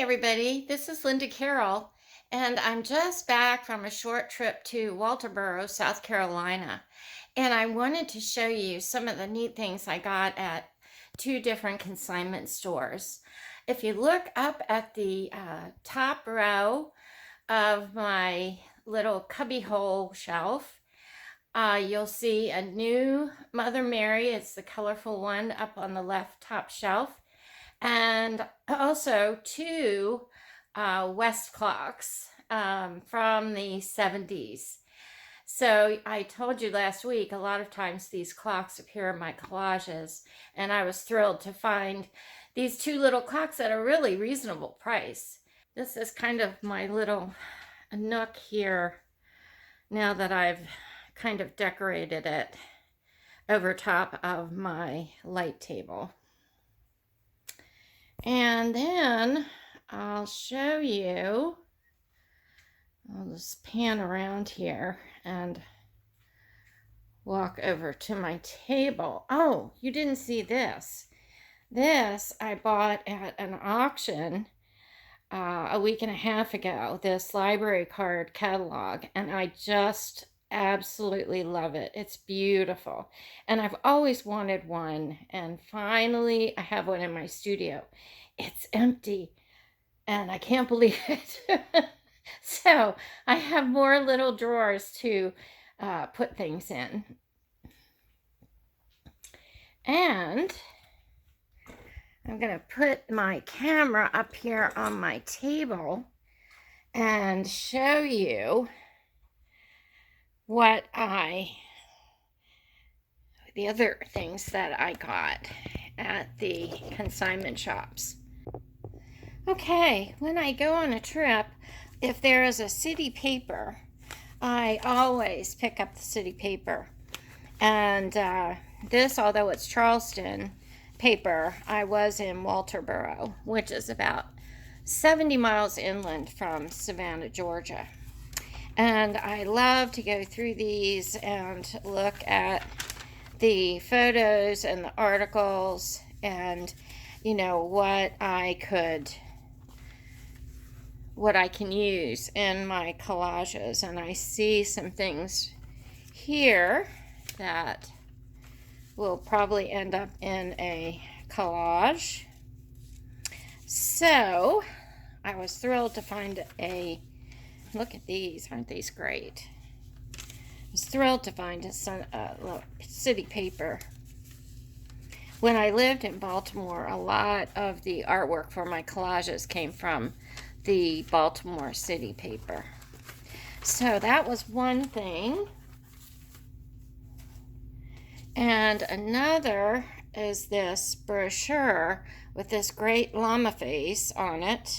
Everybody, this is Linda Carroll, and I'm just back from a short trip to Walterboro, South Carolina. And I wanted to show you some of the neat things I got at two different consignment stores. If you look up at the top row of my little cubbyhole shelf, you'll see a new Mother Mary. It's the colorful one up on the left top shelf. And also two West clocks from the 70s. So I told you last week, a lot of times these clocks appear in my collages, and I was thrilled to find these two little clocks at a really reasonable price. This is kind of my little nook here now that I've kind of decorated it over top of my light table. And then I'll show you, I'll just pan around here and walk over to my table. Oh, you didn't see this. This I bought at an auction a week and a half ago, this library card catalog, and I just absolutely love it. It's beautiful, and I've always wanted one, and finally I have one in my studio. It's empty, and I can't believe it. So I have more little drawers to put things in. And I'm going to put my camera up here on my table and show you the other things that I got at the consignment shops. Okay, when I go on a trip, if there is a city paper, I always pick up the city paper. And this, although it's Charleston paper, I was in Walterboro, which is about 70 miles inland from Savannah, Georgia. And I love to go through these and look at the photos and the articles and, you know, what I can use in my collages. And I see some things here that will probably end up in a collage. So I was thrilled to find look at these, aren't these great? I was thrilled to find a city paper. When I lived in Baltimore, a lot of the artwork for my collages came from the Baltimore city paper. So that was one thing. And another is this brochure with this great llama face on it.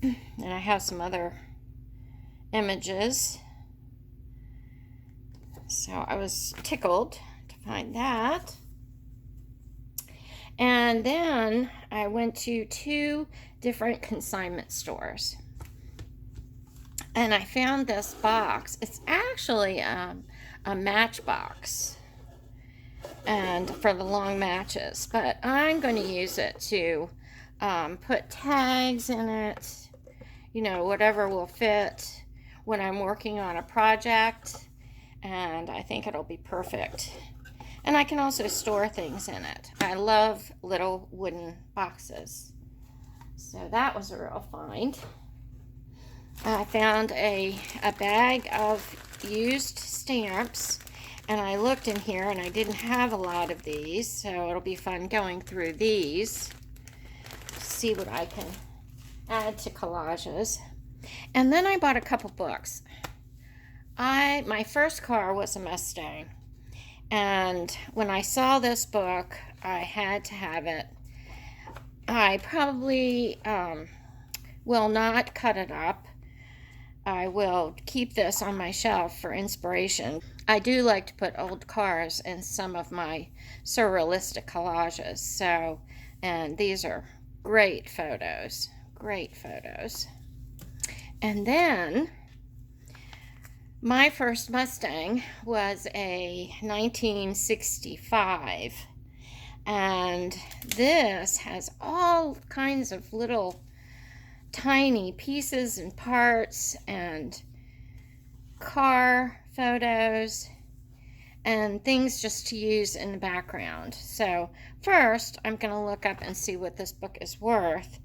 And I have some other images. So I was tickled to find that. And then I went to two different consignment stores. And I found this box. It's actually a matchbox and for the long matches, but I'm going to use it to put tags in it, you know, whatever will fit when I'm working on a project, and I think it'll be perfect. And I can also store things in it. I love little wooden boxes. So that was a real find. I found a bag of used stamps, and I looked in here and I didn't have a lot of these, so it'll be fun going through these to see what I can add to collages. And then I bought a couple books. My first car was a Mustang, and when I saw this book, I had to have it. I probably will not cut it up. I will keep this on my shelf for inspiration. I do like to put old cars in some of my surrealistic collages. So, and these are great photos, great photos. And then my first Mustang was a 1965. And this has all kinds of little tiny pieces and parts and car photos and things just to use in the background. So first, I'm going to look up and see what this book is worth,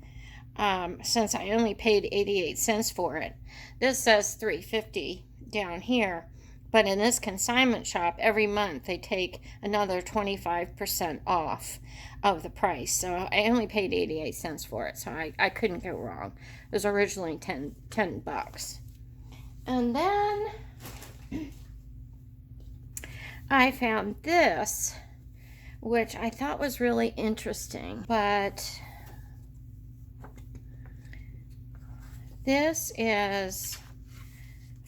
since I only paid 88 cents for it. This says $3.50 down here, but in this consignment shop, every month they take another 25% off of the price. So I only paid 88 cents for it, so I couldn't go wrong. It was originally 10 bucks. And then I found this, which I thought was really interesting, but this is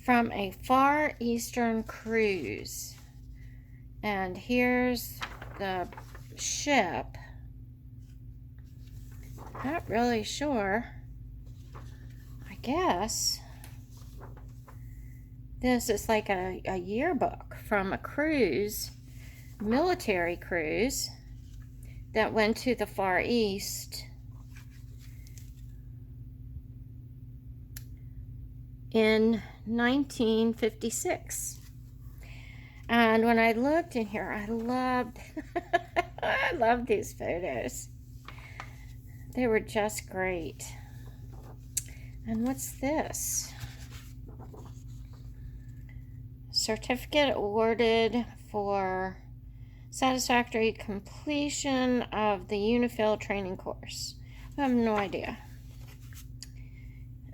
from a Far Eastern cruise. And here's the ship. Not really sure. I guess this is like a yearbook from a cruise, military cruise, that went to the Far East in 1956. And when I looked in here, I loved I loved these photos. They were just great. And what's this? Certificate awarded for satisfactory completion of the UNIFIL training course. I have no idea.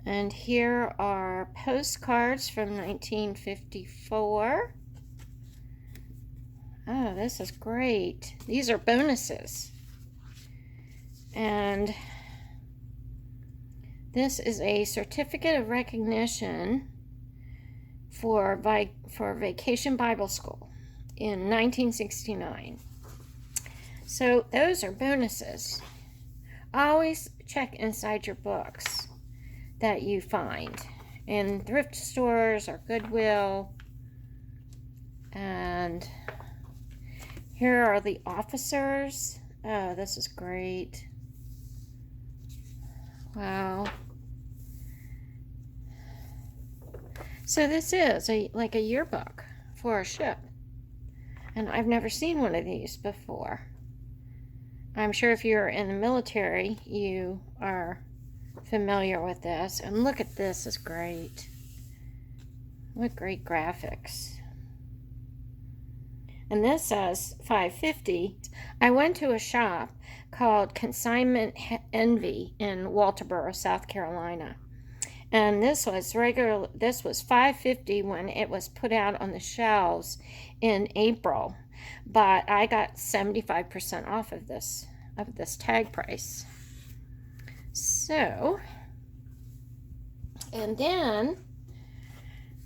And here are postcards from 1954. Oh, this is great. These are bonuses. And this is a certificate of recognition for Vacation Bible School in 1969. So those are bonuses. Always check inside your books that you find in thrift stores or Goodwill. And here are the officers. Oh, this is great. Wow. So this is like a yearbook for a ship. And I've never seen one of these before. I'm sure if you're in the military, you are familiar with this. And look at this, is great. What great graphics. And this says $5.50. I went to a shop called Consignment Envy in Walterboro, South Carolina. And this was $5.50 when it was put out on the shelves in April. But I got 75% off of this tag price. So, and then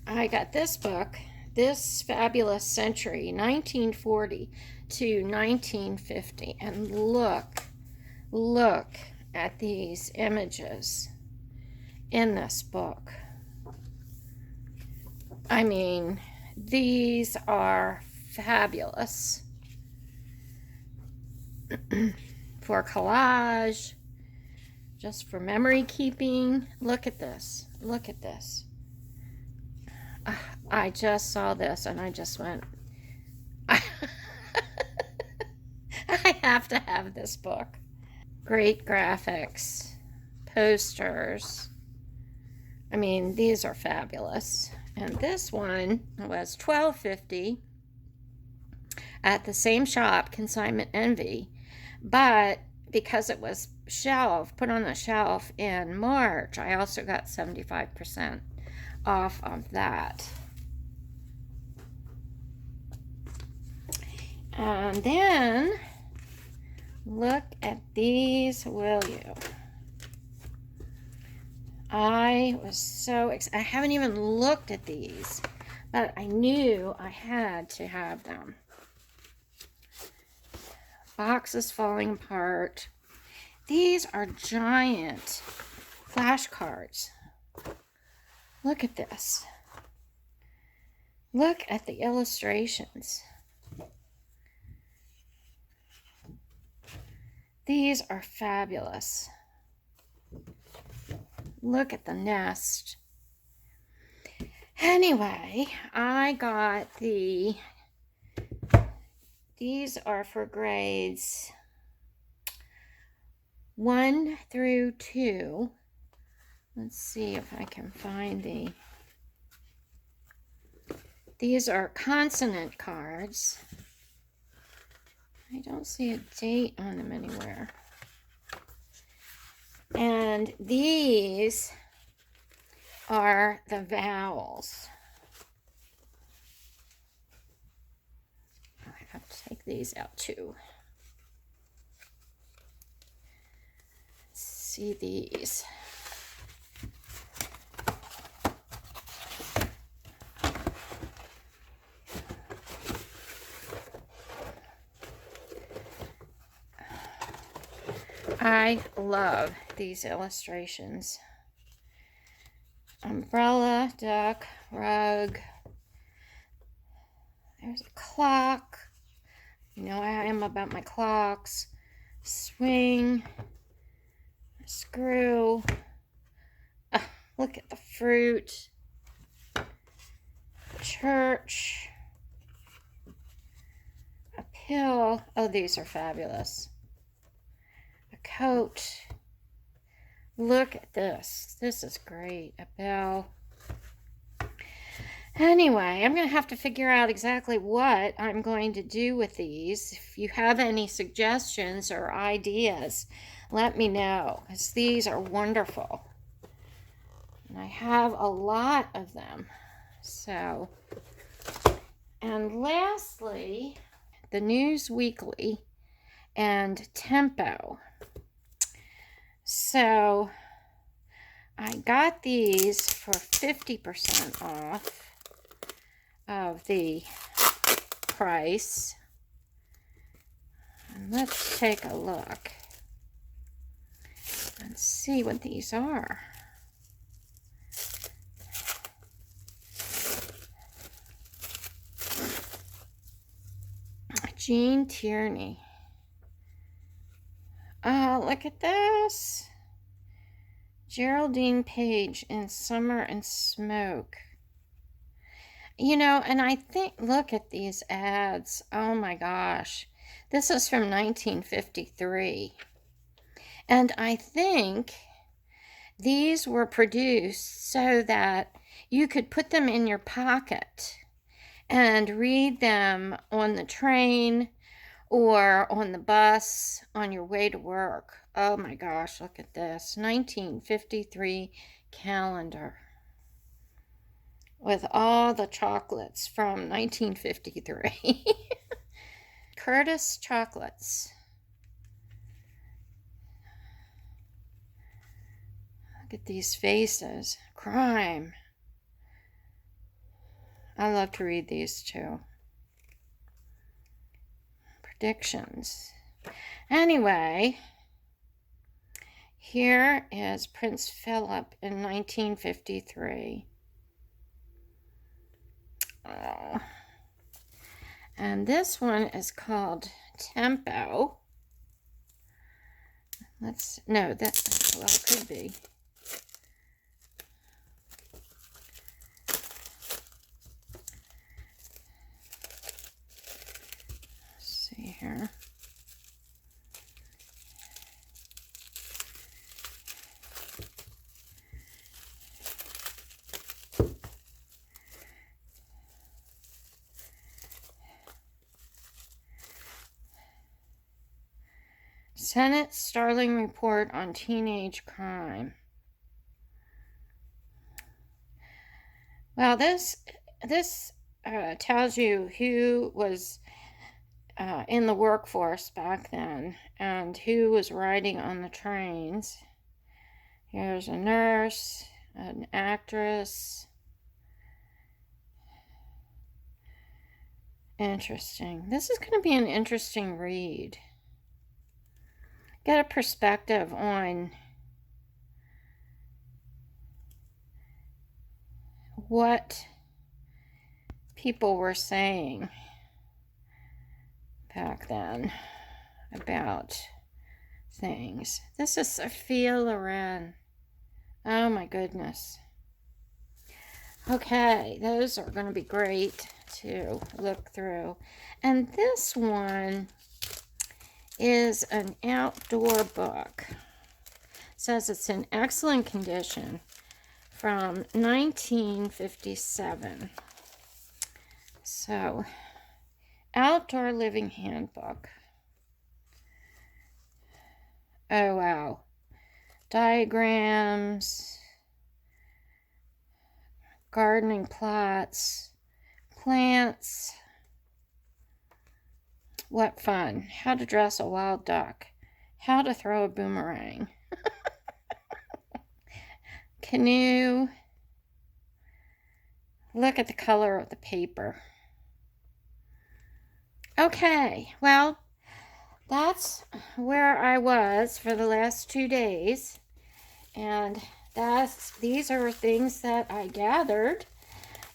I got this book, This Fabulous Century, 1940 to 1950. And look at these images in this book. I mean, these are fabulous. For collage, just for memory keeping. Look at this. Look at this. I just saw this and I just went, I have to have this book. Great graphics, posters. I mean, these are fabulous. And this one was $12.50 at the same shop, Consignment Envy. But because it was put on the shelf in March, I also got 75% off of that. And then look at these, will you? I was so excited. I haven't even looked at these, but I knew I had to have them. Boxes falling apart. These are giant flashcards. Look at this. Look at the illustrations. These are fabulous. Look at the nest. Anyway, I got these are for grades 1 through 2. Let's see if I can find these are consonant cards. I don't see a date on them anywhere. And these are the vowels. I have to take these out too. Let's see these. I love these illustrations. Umbrella, duck, rug. There's a clock. You know I am about my clocks. Swing. A screw. Look at the fruit. Church. A pill. Oh, these are fabulous. A coat. Look at this. This is great. A bell. Anyway, I'm going to have to figure out exactly what I'm going to do with these. If you have any suggestions or ideas, let me know, because these are wonderful. And I have a lot of them. So, and lastly, the News Weekly and Tempo. So I got these for 50% off of the price. And let's take a look and see what these are. Jean Tierney. Oh, look at this. Geraldine Page in Summer and Smoke. You know, and I think, look at these ads. Oh my gosh. This is from 1953. And I think these were produced so that you could put them in your pocket and read them on the train or on the bus on your way to work. Oh my gosh, look at this. 1953 calendar with all the chocolates from 1953. Curtis chocolates. Look at these faces. Crime. I love to read these too. Predictions. Anyway, here is Prince Philip in 1953. Oh. And this one is called Tempo. Well, it could be. Let's see here. Senate Starling Report on Teenage Crime. Well, this tells you who was in the workforce back then and who was riding on the trains. Here's a nurse, an actress. Interesting. This is going to be an interesting read. Get a perspective on what people were saying back then about things. This is Sophia Loren. Oh my goodness. Okay, those are going to be great to look through. And this one is an outdoor book. It says it's in excellent condition from 1957. So, Outdoor Living Handbook. Oh, wow. Diagrams, gardening plots, plants. What fun. How to dress a wild duck. How to throw a boomerang. Canoe. Look at the color of the paper. Okay, well, that's where I was for the last 2 days. And these are things that I gathered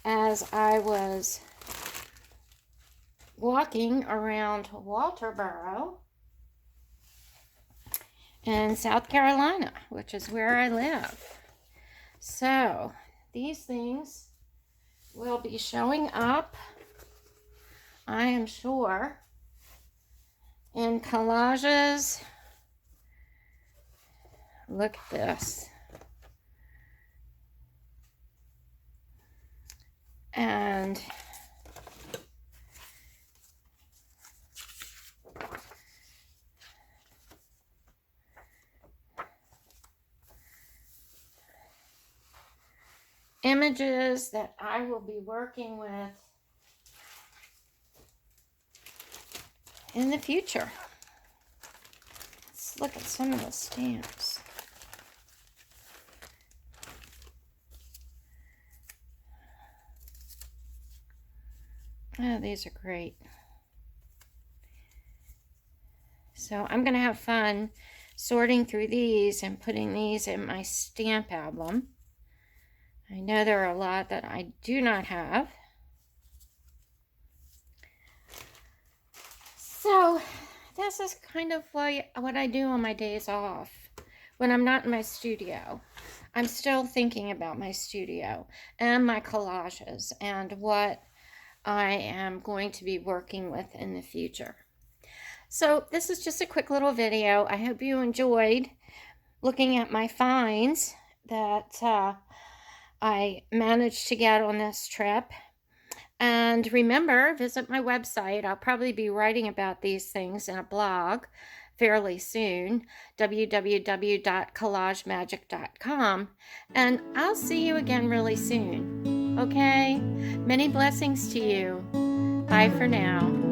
as I was walking around Walterboro in South Carolina, which is where I live. So these things will be showing up, I am sure, in collages. Look at this. And images that I will be working with in the future. Let's look at some of the stamps. Oh, these are great. So I'm going to have fun sorting through these and putting these in my stamp album. I know there are a lot that I do not have. So this is kind of what I do on my days off when I'm not in my studio. I'm still thinking about my studio and my collages and what I am going to be working with in the future. So this is just a quick little video. I hope you enjoyed looking at my finds that I managed to get on this trip. And remember, visit my website. I'll probably be writing about these things in a blog fairly soon, www.collagemagic.com. And I'll see you again really soon. Okay? Many blessings to you. Bye for now.